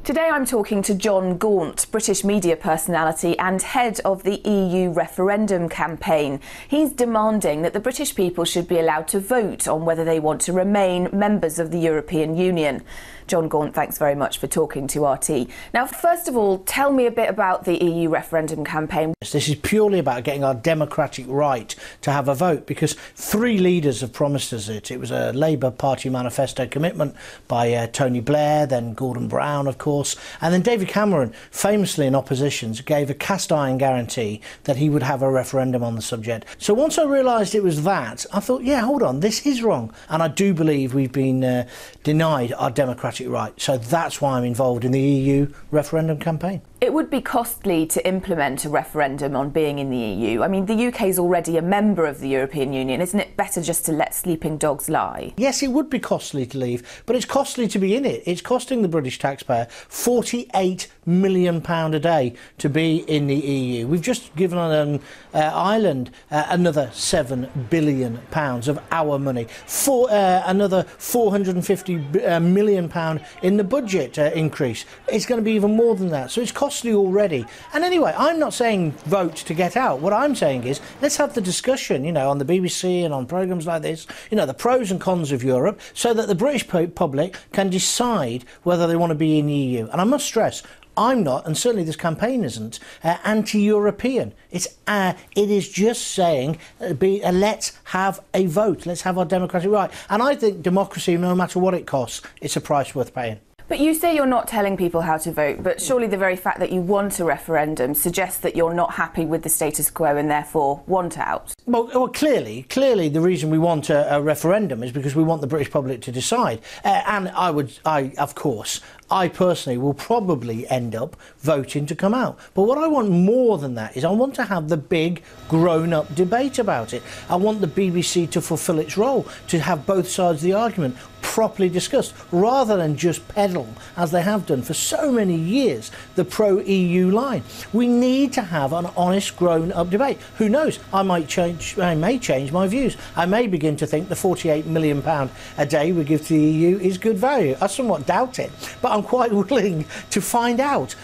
Today I'm talking to John Gaunt, British media personality and head of the EU referendum campaign. He's demanding that the British people should be allowed to vote on whether they want to remain members of the European Union. John Gaunt, thanks very much for talking to RT. Now, first of all, tell me a bit about the EU referendum campaign. This is purely about getting our democratic right to have a vote, because three leaders have promised us it. It was a Labour Party manifesto commitment by Tony Blair, then Gordon Brown, of course, and then David Cameron, famously in opposition, gave a cast-iron guarantee that he would have a referendum on the subject. So once I realised it was that, I thought, yeah, hold on, this is wrong. And I do believe we've been denied our democratic right. So that's why I'm involved in the EU referendum campaign. It would be costly to implement a referendum on being in the EU. I mean, the UK is already a member of the European Union. Isn't it better just to let sleeping dogs lie? Yes, it would be costly to leave, but it's costly to be in it. It's costing the British taxpayer £48 million a day to be in the EU. We've just given Ireland another £7 billion of our money, for another £450 million in the budget increase. It's going to be even more than that. So it's costly already. And anyway, I'm not saying vote to get out. What I'm saying is let's have the discussion, you know, on the BBC and on programmes like this, you know, the pros and cons of Europe, so that the British public can decide whether they want to be in the EU. And I must stress, I'm not, and certainly this campaign isn't, anti-European. It is just saying, let's have a vote, let's have our democratic right. And I think democracy, no matter what it costs, it's a price worth paying. But you say you're not telling people how to vote, but surely the very fact that you want a referendum suggests that you're not happy with the status quo and therefore want out. Well, clearly the reason we want a referendum is because we want the British public to decide. And I personally will probably end up voting to come out. But what I want more than that is I want to have the big grown-up debate about it. I want the BBC to fulfil its role, to have both sides of the argument properly discussed, rather than just peddle, as they have done for so many years, the pro-EU line. We need to have an honest, grown-up debate. Who knows? I may change my views. I may begin to think the £48 million a day we give to the EU is good value. I somewhat doubt it, but I'm quite willing to find out.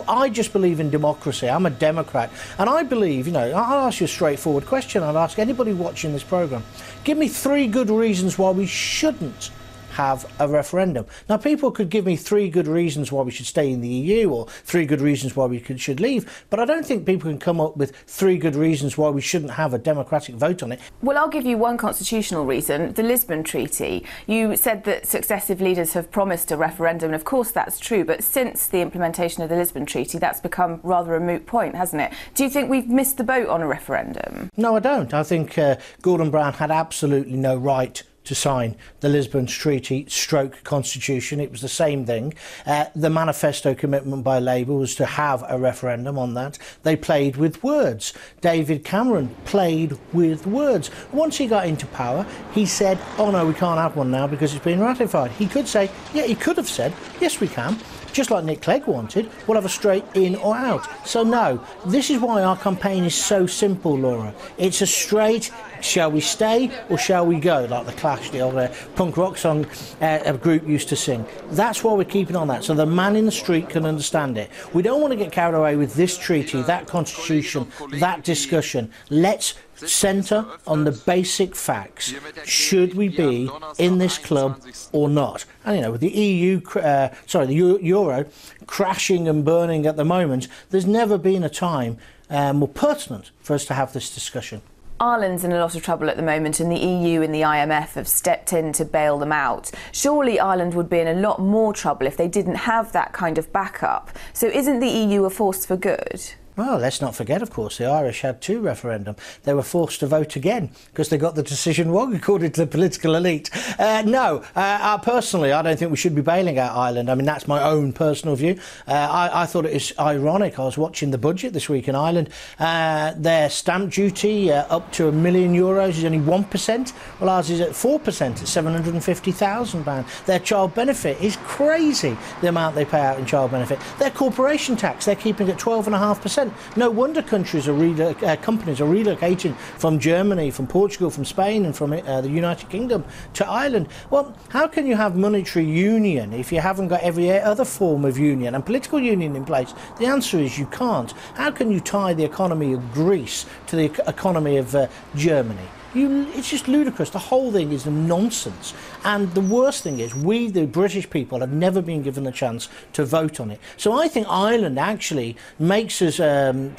I just believe in democracy. I'm a Democrat, and I believe, you know, I'll ask you a straightforward question. I'll ask anybody watching this programme, give me 3 good reasons why we shouldn't have a referendum. Now, people could give me 3 good reasons why we should stay in the EU, or 3 good reasons why we should leave, but I don't think people can come up with 3 good reasons why we shouldn't have a democratic vote on it. Well, I'll give you one constitutional reason, the Lisbon Treaty. You said that successive leaders have promised a referendum, and of course that's true, but since the implementation of the Lisbon Treaty, that's become rather a moot point, hasn't it? Do you think we've missed the boat on a referendum? No, I don't. I think Gordon Brown had absolutely no right to sign the Lisbon Treaty / Constitution. It was the same thing. The manifesto commitment by Labour was to have a referendum on that. They played with words. David Cameron played with words. Once he got into power, he said, oh no, we can't have one now because it's been ratified. He could say, yeah, he could have said, yes we can. Just like Nick Clegg wanted, we'll have a straight in or out. So no, this is why our campaign is so simple, Laura. It's a straight, shall we stay or shall we go, like the Clash, the old punk rock song a group used to sing. That's why we're keeping on that, so the man in the street can understand it. We don't want to get carried away with this treaty, that constitution, that discussion. Let's centre on the basic facts. Should we be in this club or not? And you know, with the the Euro crashing and burning at the moment, there's never been a time more pertinent for us to have this discussion. Ireland's in a lot of trouble at the moment, and the EU and the IMF have stepped in to bail them out. Surely Ireland would be in a lot more trouble if they didn't have that kind of backup. So isn't the EU a force for good? Well, let's not forget, of course, the Irish had 2 referendums. They were forced to vote again because they got the decision wrong, according to the political elite. Personally, I don't think we should be bailing out Ireland. I mean, that's my own personal view. I thought it was ironic. I was watching the budget this week in Ireland. Their stamp duty up to €1 million is only 1%. Well, ours is at 4%, at £750,000. Their child benefit is crazy, the amount they pay out in child benefit. Their corporation tax, they're keeping at 12.5%. percent. No wonder companies are relocating from Germany, from Portugal, from Spain and from the United Kingdom to Ireland. Well, how can you have monetary union if you haven't got every other form of union and political union in place? The answer is you can't. How can you tie the economy of Greece to the economy of Germany? It's just ludicrous. The whole thing is nonsense. And the worst thing is we, the British people, have never been given the chance to vote on it. So I think Ireland actually makes us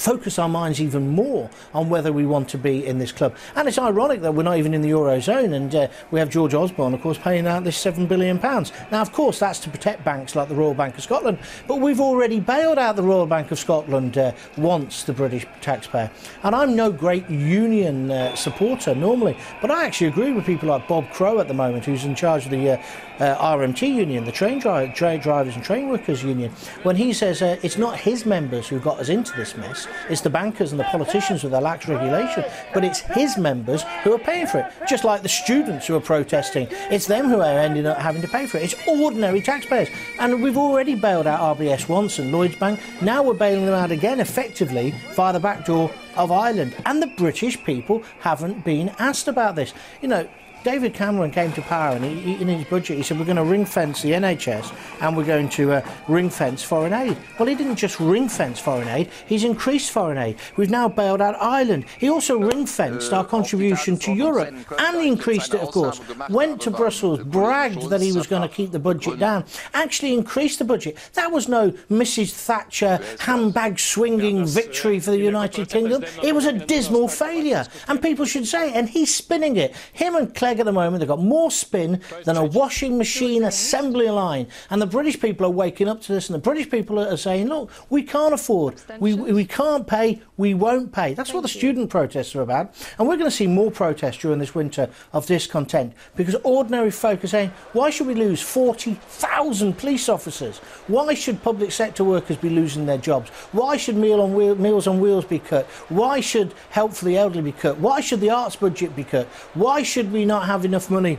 focus our minds even more on whether we want to be in this club. And it's ironic that we're not even in the Eurozone, and we have George Osborne, of course, paying out this £7 billion. Now, of course, that's to protect banks like the Royal Bank of Scotland, but we've already bailed out the Royal Bank of Scotland once, the British taxpayer. And I'm no great union supporter normally, but I actually agree with people like Bob Crow at the moment, who's in charge of the RMT union, the train drivers and train workers union, when he says it's not his members who got us into this mess, it's the bankers and the politicians with their lax regulation, but it's his members who are paying for it. Just like the students who are protesting, it's them who are ending up having to pay for it. It's ordinary taxpayers. And we've already bailed out RBS once and Lloyds Bank. Now we're bailing them out again, effectively, via the back door of Ireland. And the British people haven't been asked about this. You know, David Cameron came to power and in his budget he said we're going to ring fence the NHS and we're going to ring fence foreign aid. Well, he didn't just ring fence foreign aid, he's increased foreign aid. We've now bailed out Ireland. He also ring fenced our contribution to Europe and increased it, of course. Went to Brussels, bragged that he was going to keep the budget down, actually increased the budget. That was no Mrs Thatcher handbag swinging victory for the United Kingdom. It was a dismal failure, and people should say it, and he's spinning it. Him and Clegg at the moment, they've got more spin than a washing machine assembly line, and the British people are waking up to this, and the British people are saying, look, we can't afford, we can't pay, we won't pay. That's what the student protests are about, and we're going to see more protests during this winter of discontent, because ordinary folk are saying, why should we lose 40,000 police officers? Why should public sector workers be losing their jobs? Why should Meals on Wheels be cut? Why should Help for the Elderly be cut? Why should the arts budget be cut? Why should we not have enough money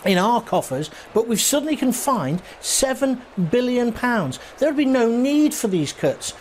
in our coffers, but we've suddenly can find £7 billion? There would be no need for these cuts,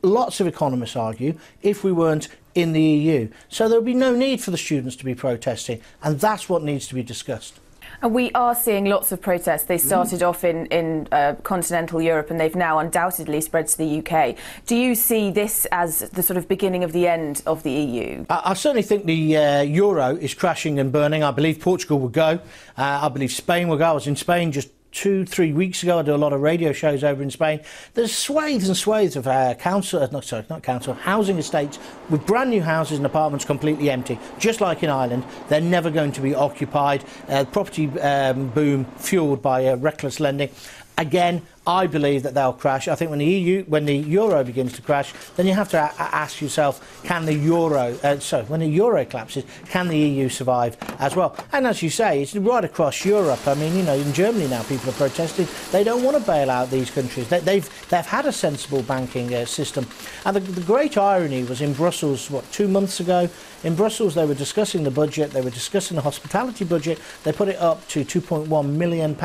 lots of economists argue, if we weren't in the EU. So there would be no need for the students to be protesting, and that's what needs to be discussed. And we are seeing lots of protests. They started off in continental Europe and they've now undoubtedly spread to the UK. Do you see this as the sort of beginning of the end of the EU? I certainly think the euro is crashing and burning. I believe Portugal will go. I believe Spain will go. I was in Spain just 2-3 weeks ago. I do a lot of radio shows over in Spain. There's swathes and swathes of housing estates with brand new houses and apartments completely empty, just like in Ireland. They're never going to be occupied. Property boom fuelled by reckless lending. Again, I believe that they'll crash. I think when the euro begins to crash, then you have to ask yourself, can the euro, when the euro collapses, can the EU survive as well? And as you say, it's right across Europe. I mean, you know, in Germany now people are protesting. They don't want to bail out these countries. They've had a sensible banking system. And the great irony was in Brussels, 2 months ago? In Brussels, they were discussing the budget. They were discussing the hospitality budget. They put it up to £2.1 million.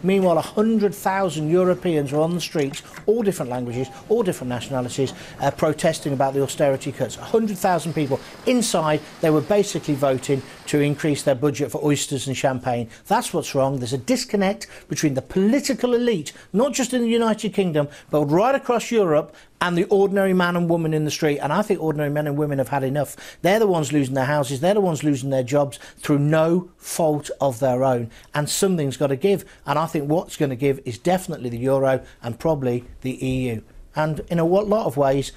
Meanwhile, 100,000 Europeans were on the streets, all different languages, all different nationalities, protesting about the austerity cuts. 100,000 people inside. They were basically voting to increase their budget for oysters and champagne. That's what's wrong. There's a disconnect between the political elite, not just in the United Kingdom, but right across Europe, and the ordinary man and woman in the street. And I think ordinary men and women have had enough. They're the ones losing their houses. They're the ones losing their jobs through no fault of their own. And something's got to give. And I think what's going to give is definitely the euro and probably the EU. And in a lot of ways,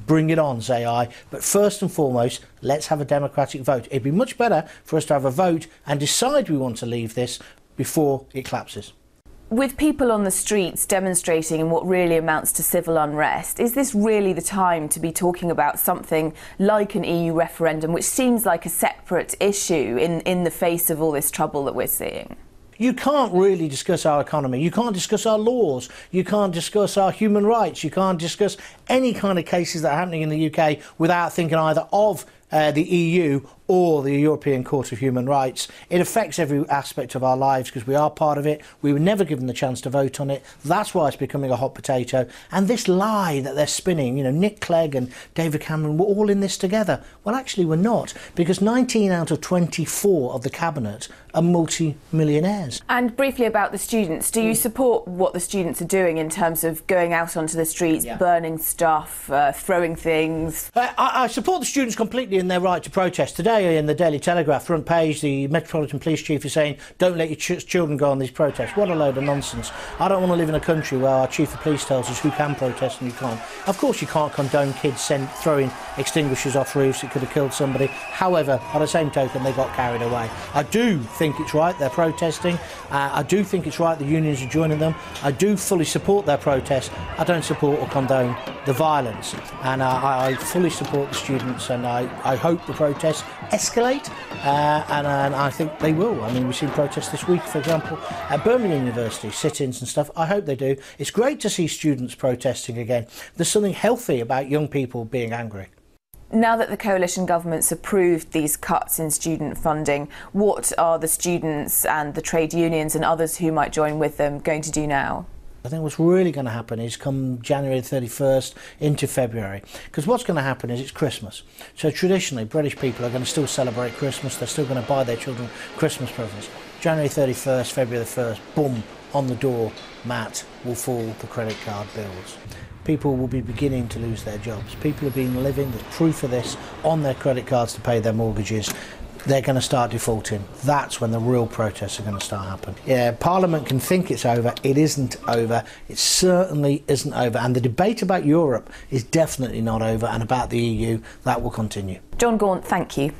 bring it on, say I. But first and foremost, let's have a democratic vote. It'd be much better for us to have a vote and decide we want to leave this before it collapses. With people on the streets demonstrating in what really amounts to civil unrest, is this really the time to be talking about something like an EU referendum, which seems like a separate issue in the face of all this trouble that we're seeing? You can't really discuss our economy. You can't discuss our laws. You can't discuss our human rights. You can't discuss any kind of cases that are happening in the UK without thinking either of the EU or the European Court of Human Rights. It affects every aspect of our lives because we are part of it. We were never given the chance to vote on it. That's why it's becoming a hot potato. And this lie that they're spinning, you know, Nick Clegg and David Cameron were all in this together. Well, actually we're not, because 19 out of 24 of the cabinet are multi-millionaires. And briefly about the students, do you support what the students are doing in terms of going out onto the streets, burning stuff, throwing things? I support the students completely in their right to protest. Today in the Daily Telegraph front page, the Metropolitan Police Chief is saying, don't let your children go on these protests. What a load of nonsense. I don't want to live in a country where our Chief of Police tells us who can protest and who can't. Of course you can't condone kids throwing extinguishers off roofs. It could have killed somebody. However, by the same token, they got carried away. I do think it's right they're protesting. I do think it's right the unions are joining them. I do fully support their protest. I don't support or condone the violence. And I fully support the students, and I hope the protests escalate, and I think they will. I mean, we've seen protests this week, for example, at Birmingham University, sit-ins and stuff. I hope they do. It's great to see students protesting again. There's something healthy about young people being angry. Now that the coalition government's approved these cuts in student funding, what are the students and the trade unions and others who might join with them going to do now? I think what's really going to happen is come January 31st into February, because what's going to happen is it's Christmas. So traditionally British people are going to still celebrate Christmas. They're still going to buy their children Christmas presents. January 31st, February the 1st, boom, on the door mat will fall the credit card bills. People will be beginning to lose their jobs. People have been living, there's proof of this, on their credit cards to pay their mortgages. They're going to start defaulting. That's when the real protests are going to start happening. Yeah, Parliament can think it's over. It isn't over. It certainly isn't over. And the debate about Europe is definitely not over, and about the EU, that will continue. John Gaunt, thank you.